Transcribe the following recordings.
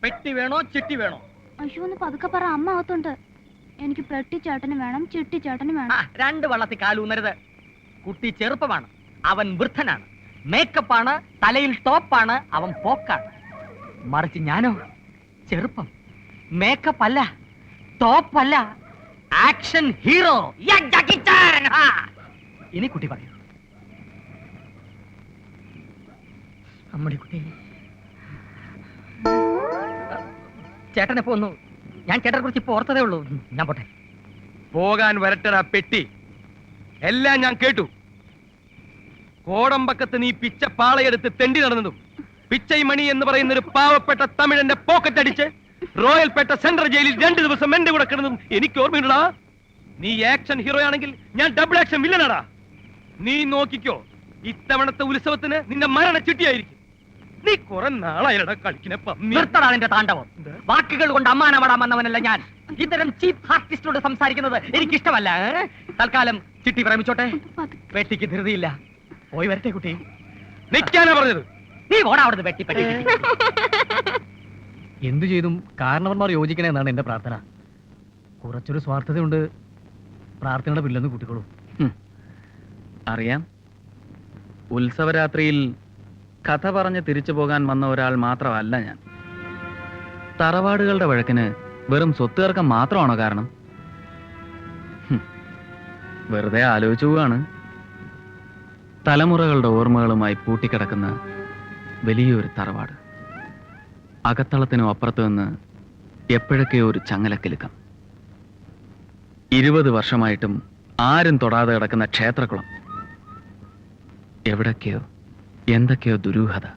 പെട്ടി വേണോ ചിട്ടി വേണോ? അയ്യോ ഒന്ന് പതുക്കെ പറ, അമ്മ അകത്തുണ്ട്. എനിക്ക് പെട്ടി ചേട്ടന് വേണം, ചിട്ടി ചേട്ടന് വേണം. രണ്ട് വള്ളത്തിൽ കാലൂന്നരുത്. കുട്ടി ചെറുപ്പമാണ്, അവൻ വൃദ്ധനാണ്. മേക്കപ്പാണ്, തലയിൽ ടോപ്പാണ്, അവൻ പോക്കാണ്. മറിച്ച് ഞാനോ ചെറുപ്പം, മേക്കപ്പ് അല്ല, ടോപ്പ് അല്ല, ആക്ഷൻ ഹീറോ. ഇനി കുട്ടി പറയൂ. അമ്മടി കുട്ടി, ചേട്ടനെ പോന്നു. ഞാൻ ചേട്ടനെ കുറിച്ച് ഇപ്പൊ ഓർത്തതേ ഉള്ളൂ. ഞാൻ പോട്ടെ. പോകാൻ വരട്ടടാ പെട്ടി. എല്ലാം ഞാൻ കേട്ടു. കോടമ്പക്കത്ത് നീ പിച്ച പാളയെടുത്ത് തെണ്ടി നടന്നതും പിച്ചൈമണി എന്ന് പറയുന്ന ഒരു പാവപ്പെട്ട തമിഴന്റെ പോക്കറ്റ് അടിച്ച് റോയൽപേട്ട സെൻട്രൽ ജയിലിൽ 2 ദിവസം എന്റെ കൂടെ കിടന്നതും എനിക്ക് ഓർമ്മയുണ്ടാ. നീ ആക്ഷൻ ഹീറോ ആണെങ്കിൽ ഞാൻ ഡബിൾ ആക്ഷൻ വില്ലനാടാ. നീ നോക്കിക്കോ, ഇത്തവണത്തെ ഉത്സവത്തിന് നിന്റെ മരണ ചിട്ടിയായിരിക്കും. നീ കുറെ നാളായിരടാ കളിക്കുന്ന പന്നി. നിർത്തടാ താണ്ഡവം. വാക്കുകൾ കൊണ്ട് അമ്മാനമാടാൻ വന്നവനല്ല ഞാൻ. ഇത്തരം ചീപ്പ് ആർട്ടിസ്റ്റോട് സംസാരിക്കുന്നത് എനിക്കിഷ്ടമല്ല. തൽക്കാലം ചിട്ടി പ്രേമിച്ചോട്ടെ. വെട്ടിക്ക് ധൃതിയില്ല. പോയി വരട്ടെ കുട്ടി. നിൽക്കാനാ പറഞ്ഞത്. നീ ഓടാ അവിടുന്ന് വെട്ടിപ്പെട്ടി. എന്തു ചെയ്തും കാരണവന്മാർ യോജിക്കണേ എന്നാണ് എന്റെ പ്രാർത്ഥന. കുറച്ചൊരു സ്വാർത്ഥതയുണ്ട്, പ്രാർത്ഥനയുടെ പില്ലെന്ന് കൂട്ടിക്കോളൂ. അറിയാം, ഉത്സവരാത്രിയിൽ കഥ പറഞ്ഞ് തിരിച്ചു പോകാൻ വന്ന ഒരാൾ മാത്രമല്ല ഞാൻ. തറവാടുകളുടെ വഴക്കിന് വെറും സ്വത്തുതർക്കം മാത്രമാണോ കാരണം? വെറുതെ ആലോചിച്ചു പോവാണ്. തലമുറകളുടെ ഓർമ്മകളുമായി പൂട്ടിക്കിടക്കുന്ന വലിയൊരു തറവാട്. അകത്തളത്തിനും അപ്പുറത്ത് നിന്ന് എപ്പോഴൊക്കെയോ ഒരു ചങ്ങലക്കിലുക്കം. 20 വർഷമായിട്ടും ആരും തൊടാതെ കിടക്കുന്ന ക്ഷേത്രക്കുളം. എവിടൊക്കെയോ എന്തൊക്കെയോ ദുരൂഹത.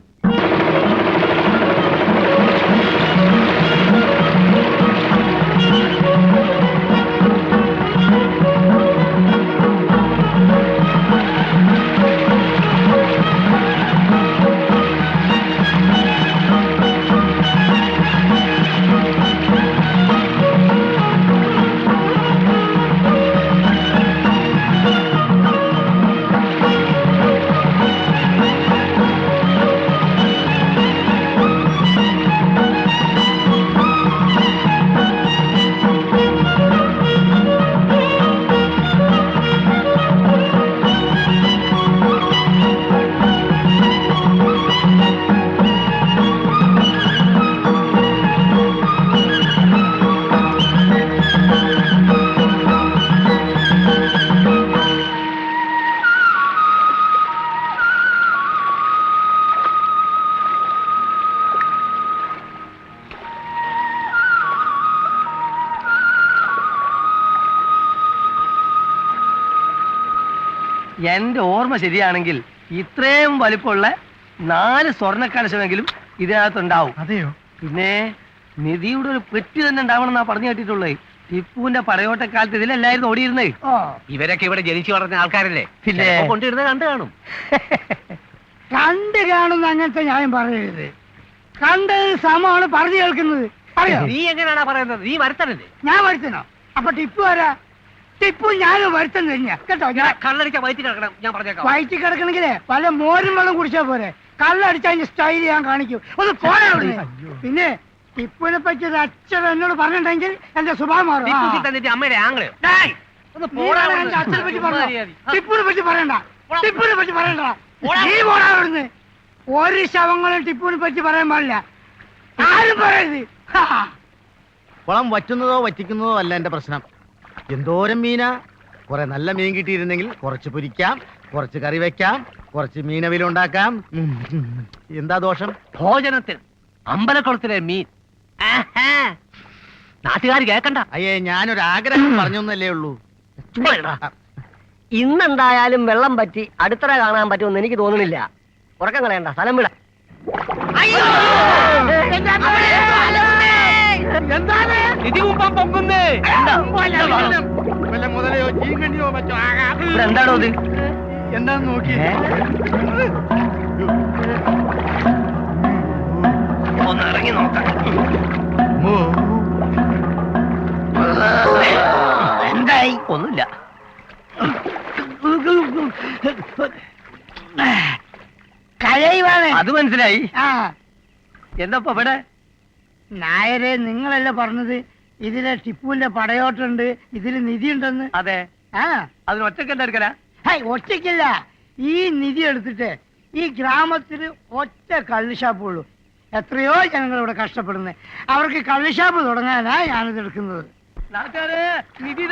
എന്റെ ഓർമ്മ ശരിയാണെങ്കിൽ ഇത്രയും വലിപ്പമുള്ള 4 സ്വർണ്ണ കലശമെങ്കിലും ഇതിനകത്തുണ്ടാവും. അതെയോ? പിന്നെ നിധിയുടെ ഒരു പെട്ടി തന്നെ ഉണ്ടാവണമെന്നാ പറഞ്ഞു കേട്ടിട്ടുള്ളത്. ടിപ്പുവിന്റെ പടയോട്ടക്കാലത്ത് ഇതിലല്ലായിരുന്നു ഓടിയിരുന്നേ. ഇവരൊക്കെ ഇവിടെ ജനിച്ചു വളർന്ന ആൾക്കാരല്ലേ? പിന്നെ കൊണ്ടിരുന്നത് കണ്ടു കാണും. കണ്ട് കാണുന്ന അങ്ങനത്തെ ന്യായം പറയരുത്. കണ്ടത് സമമാണ് പറഞ്ഞു കേൾക്കുന്നത്. നീ എങ്ങനെയാണാ പറയുന്നത്? നീ വരുത്തണല്ലേ? ഞാൻ വരുത്തണോ? അപ്പൊ ടിപ്പു ആരാ? ടിപ്പു ഞാനും വരുത്തം തന്നെയാ കേട്ടോ. കള്ളടിച്ച വയറ്റി കിടക്കണം. ഞാൻ പറഞ്ഞേക്കാം. വയറ്റി കിടക്കണെങ്കിലേ വല്ല മോരും വെള്ളം കുടിച്ചാ പോരെ. കള്ളടിച്ച അതിന്റെ സ്റ്റൈൽ ഞാൻ കാണിക്കും. ഒന്ന് പോരാ. പിന്നെ ടിപ്പുവിനെ പറ്റി ഒരു അച്ഛൻ എന്നോട് പറഞ്ഞിട്ടുണ്ടെങ്കിൽ എന്റെ സ്വഭാവം മാറും. അമ്മയുടെ ആംഗ്ലോ എന്റെ അച്ഛനെ പറ്റി പറഞ്ഞോ. ടിപ്പുവിനെ പറ്റി പറയണ്ട. ടിപ്പുവിനെ പറ്റി പറയണ്ട. നീ പോരാ അവിടുന്ന്. ഒരു ശവങ്ങളും ടിപ്പുവിനെ പറ്റി പറയാൻ പാടില്ല. ആരും പറയരുത്. കുളം വറ്റുന്നതോ വറ്റിക്കുന്നതോ അല്ല എന്റെ പ്രശ്നം. എന്തോരം മീനാ. കുറെ നല്ല മീൻ കിട്ടിയിരുന്നെങ്കിൽ കുറച്ച് പൊരിക്കാം, കുറച്ച് കറി വെക്കാം, കുറച്ച് മീനവിലുണ്ടാക്കാം. എന്താ ദോഷം? ഭോജനത്തിൽ അമ്പലക്കുളത്തിലെ മീൻ നാട്ടുകാർ കേക്കണ്ട. അയ്യേ, ഞാനൊരു ആഗ്രഹം പറഞ്ഞൊന്നല്ലേ ഉള്ളൂ. ഇന്നെന്തായാലും വെള്ളം പറ്റി അടുത്തറ കാണാൻ പറ്റുമെന്ന് എനിക്ക് തോന്നുന്നില്ല. ഉറക്കം കളയണ്ട, സ്ഥലം വിട. എന്താണോ ഇത്? എന്താന്ന് നോക്കി ഒന്ന് ഇറങ്ങി നോക്കാം. എന്തായി? ഒന്നുമില്ല. കരയുവാണ്. അത് മനസ്സിലായി. എന്താ ഇവിടെ? നായരെ നിങ്ങളല്ലേ പറഞ്ഞത് ഇതിലെ ടിപ്പുവിന്റെ പടയോട്ടുണ്ട്, ഇതിൽ നിധി ഉണ്ടെന്ന്? അതെ. ആ, അതിന് ഒറ്റക്കെന്താ എടുക്കല? ഒറ്റയ്ക്കില്ല. ഈ നിധി എടുത്തിട്ട് ഈ ഗ്രാമത്തിൽ ഒറ്റ കള്ളുഷാപ്പുള്ളൂ. എത്രയോ ജനങ്ങൾ ഇവിടെ കഷ്ടപ്പെടുന്നത്. അവർക്ക് കള്ളുഷാപ്പ് തുടങ്ങാനാ ഞാനിത് എടുക്കുന്നത്. നിധി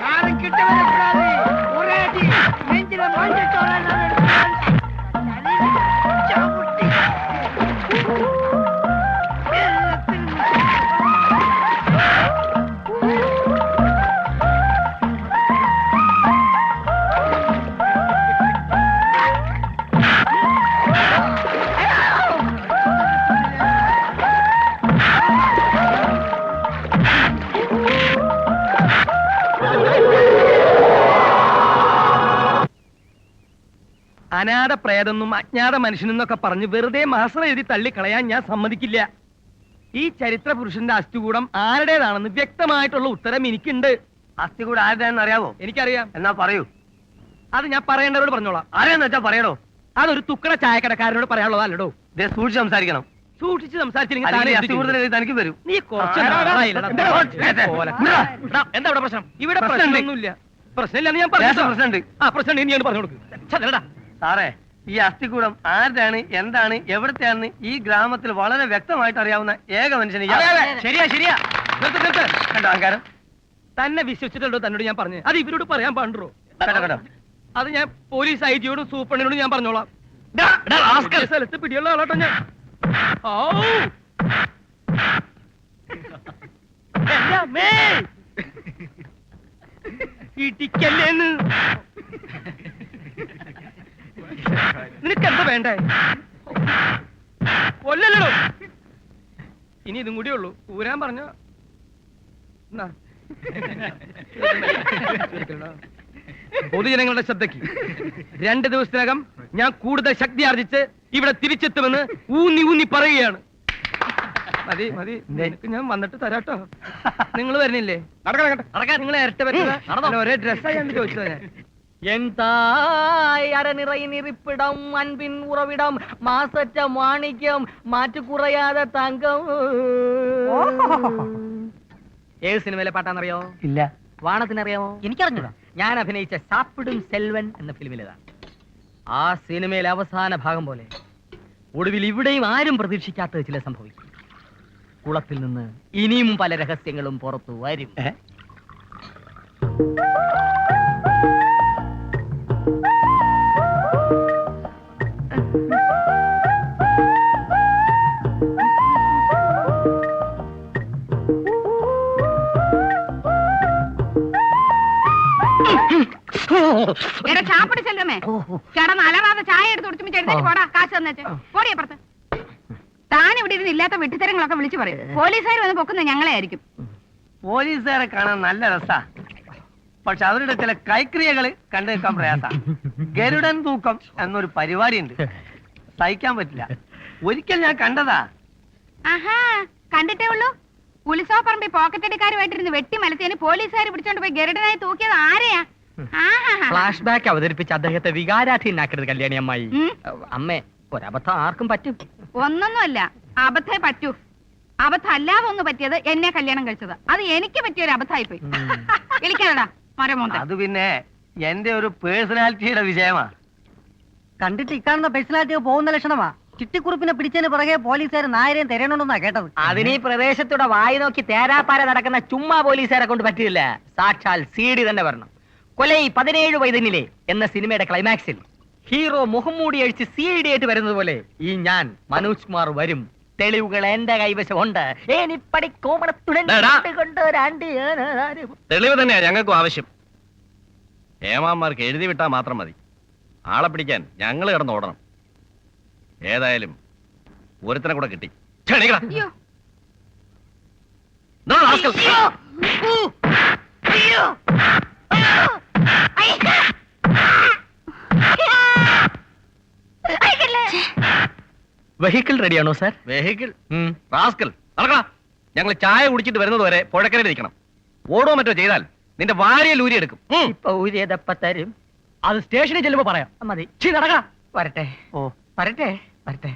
யாரும் கிட்ட வரக்கூடாது. ஒரே அடி நெஞ்சில மாஞ்சிட்டோட അനാഥ പ്രേതെന്നും അജ്ഞാത മനുഷ്യനെന്നൊക്കെ പറഞ്ഞ് വെറുതെ മാസം എഴുതി തള്ളിക്കളയാൻ ഞാൻ സമ്മതിക്കില്ല. ഈ ചരിത്ര പുരുഷന്റെ അസ്ഥികൂടം ആരുടേതാണെന്ന് വ്യക്തമായിട്ടുള്ള ഉത്തരം എനിക്കുണ്ട്. അസ്ഥികൂടം ആരുടെയാണെന്ന് അറിയാവോ? എനിക്കറിയാം. എന്നാ പറയൂ. അത് ഞാൻ പറയേണ്ടവരോട് പറഞ്ഞോളാം. ആരെയെന്ന് വെച്ചാ പറയണോ? അതൊരു തുക്കട ചായക്കടക്കാരനോട് പറയാനുള്ളതല്ലടോ. സൂക്ഷിച്ച് സംസാരിക്കണം. സൂക്ഷിച്ച് സംസാരിച്ചില്ലെങ്കിൽ അല്ലെങ്കിൽ താനേ അസ്ഥികൂടത്തിന് എന്ത് ചെയ്യും? തനിക്ക് വരും. നീ കുറച്ച് നാളായില്ലടാ. എന്താ ഇവിടെ പ്രശ്നം? ഇവിടെ പ്രശ്നമൊന്നുമില്ല. പ്രശ്നമില്ലെന്ന് ഞാൻ പറഞ്ഞു. പ്രശ്നമുണ്ട്. ആ പ്രശ്നം നീ പറഞ്ഞു കൊടുക്കും. സാറേ, ഈ അസ്ഥികൂടം ആരുടെയാണ്, എന്താണ്, എവിടത്തെയാണെന്ന് ഈ ഗ്രാമത്തിൽ വളരെ വ്യക്തമായിട്ട് അറിയാവുന്ന ഏക മനുഷ്യന് ശരിയാ ശരിയാ. കണ്ടോ അഹങ്കാരം? തന്നെ വിശ്വസിച്ചിട്ടുണ്ടോ തന്നോട് ഞാൻ പറഞ്ഞു? അത് ഇവരോട് പറയാൻ പാടുണ്ടോ? കേട്ടോ അത് ഞാൻ പോലീസ് ഐജിയോടും സൂപ്രണ്ടിനോടും ഞാൻ പറഞ്ഞോളാം. സ്ഥലത്ത് പിടിയുള്ള ആളാട്ടോ ഞാൻ. ഓ ഇടിക്കല്ലേന്ന്. നിനക്കെന്താ വേണ്ടേ? കൊല്ലല്ലോ. ഇനി ഇതും കൂടിയേ ഉള്ളൂ. ഊരാൻ പറഞ്ഞ പൊതുജനങ്ങളുടെ ശ്രദ്ധയ്ക്ക് 2 ദിവസത്തിനകം ഞാൻ കൂടുതൽ ശക്തി ആർജിച്ച് ഇവിടെ തിരിച്ചെത്തുമെന്ന് ഊന്നി ഊന്നി പറയുകയാണ്. മതി മതി, നിനക്ക് ഞാൻ വന്നിട്ട് തരാട്ടോ. നിങ്ങൾ വരുന്നില്ലേ? നിങ്ങൾ ഇരട്ട പറ്റില്ല. ഒരേ ഡ്രസ്സായി ചോദിച്ചത് ഞാൻ. என் தாய் அறநிறை நிறிப்பிடம் அன்பின் உறவிடம் மாசற்ற மாணிக்கம் மாற்று குறையாத தங்கம். ഏത് സിനിമയിലെ പാട്ടാന്നറിയോ? ഇല്ല. വാണത്തിനറിയാമോ? എനിക്കറിഞ്ഞൂടാ. ഞാൻ അഭിനയിച്ച സാപ്പിടും സെൽവൻ എന്ന ഫിലിമിലേതാണ്. ആ സിനിമയിലെ അവസാന ഭാഗം പോലെ ഒടുവിൽ ഇവിടെയും ആരും പ്രതീക്ഷിക്കാത്ത ചില സംഭവിക്കും. കുളത്തിൽ നിന്ന് ഇനിയും പല രഹസ്യങ്ങളും പുറത്തു വരും. എടാ ചാപ്പിടി ചെല്ലുമേ, കിടന്ന് അലറാതെ ചായ എടുത്ത് കുടിച്ചു എഴുന്നേറ്റ് പോടാ. കാശ് തന്നേച്ച് പോടി അപ്പുറത്ത്. താൻ ഇവിടെ ഇരുന്ന് ഇല്ലാത്ത വെട്ടിത്തരങ്ങളൊക്കെ വിളിച്ചു പറയും. പോലീസുകാർ വന്ന് പൊക്കുന്നത് ഞങ്ങളെ ആയിരിക്കും. പോലീസുകാരെ കാണാൻ നല്ല രസാ, പക്ഷെ അവരുടെ ചില കൈക്രിയകള് കണ്ടു നിൽക്കാൻ പ്രയാസ. ഗരുഡൻ തൂക്കം എന്നൊരു പരിപാടി ഉണ്ട്, സഹിക്കാൻ പറ്റില്ല. ഒരിക്കൽ ഞാൻ കണ്ടതാ. ആഹാ, കണ്ടിട്ടേ ഉള്ളൂ. ഉത്സവപ്പറമ്പിൽ പോക്കറ്റടിക്കാരുമായിട്ടിരുന്ന് വെട്ടി മലത്തേന് പോലീസുകാർ പിടിച്ചോണ്ട് പോയി ഗരുഡനായി തൂക്കിയത് ആരെയാ? ഫ്ലാഷ് ബാക്ക് അവതരിപ്പിച്ച് അദ്ദേഹത്തെ വികാരാധീനാക്കരുത് കല്യാണി അമ്മായി. അമ്മേ, ഒരബദ്ധം ആർക്കും പറ്റും. ഒന്നൊന്നുമല്ല, അബദ്ധേ പറ്റൂ. അബദ്ധം അല്ലാതെ ഒന്ന് പറ്റിയത് എന്നെ കല്യാണം കഴിച്ചത്. അത് എനിക്ക് പറ്റിയൊരു അബദ്ധമായി പോയി. വിളിക്കാനടാ മരമോന്ത. അത് പിന്നെ എന്റെ ഒരു പേഴ്സണാലിറ്റിയുടെ വിജയമാ. കണ്ടിട്ട് ഇക്കാണുന്ന പേഴ്സണാലിറ്റി പോകുന്ന ലക്ഷണമാ. ചിട്ടിക്കുറിപ്പിനെ പിടിച്ചതിന് പുറകെ പോലീസുകാർ നായരെയും തിരയണമെന്നാ കേട്ടത്. അതിന് ഈ പ്രദേശത്തൂടെ വായി നോക്കി തേരാപ്പാര നടക്കുന്ന ചുമ്മാ പോലീസുകാരെ കൊണ്ട് പറ്റില്ല. സാക്ഷാൽ CD തന്നെ വരണം. കൊലൈ 17 വയതിനിലെ എന്ന സിനിമയുടെ ക്ലൈമാക്സിൽ ഹീറോ മുഖംമൂടി അഴിച്ച് CD ആയിട്ട് വരുന്നത് പോലെ ഈ ഞാൻ മനോജ് കുമാർ വരും. തെളിവുകൾ എന്റെ കൈവശമുണ്ട്. തെളിവ് തന്നെയാ ഞങ്ങൾക്കും ആവശ്യം. ഏമാന്മാർക്ക് എഴുതി വിട്ടാ മാത്രം മതി. ആളെ പിടിക്കാൻ ഞങ്ങൾ കിടന്ന് ഓടണം. ഏതായാലും ഒരുത്തനെ കൂടെ കിട്ടി. വെഹിക്കിൾ റെഡിയാണോ സാർ? വെഹിക്കിൾ റാസ്കൽ നടക്കടാ. ഞങ്ങൾ ചായ കുടിച്ചിട്ട് വരുന്നത് വരെ പുഴക്കരയിൽ നിൽക്കണം. ഓടോ മറ്റോ ചെയ്താൽ നിന്റെ വാരിയൽ ഊരി എടുക്കും. ഇപ്പൊ ഊരിയതപ്പ തരും. അത് സ്റ്റേഷനിൽ ചെല്ലുമ്പോ പറയാം. മതി. നടക്കാം. വരട്ടെ. ഓ വരട്ടെ. വരട്ടെ.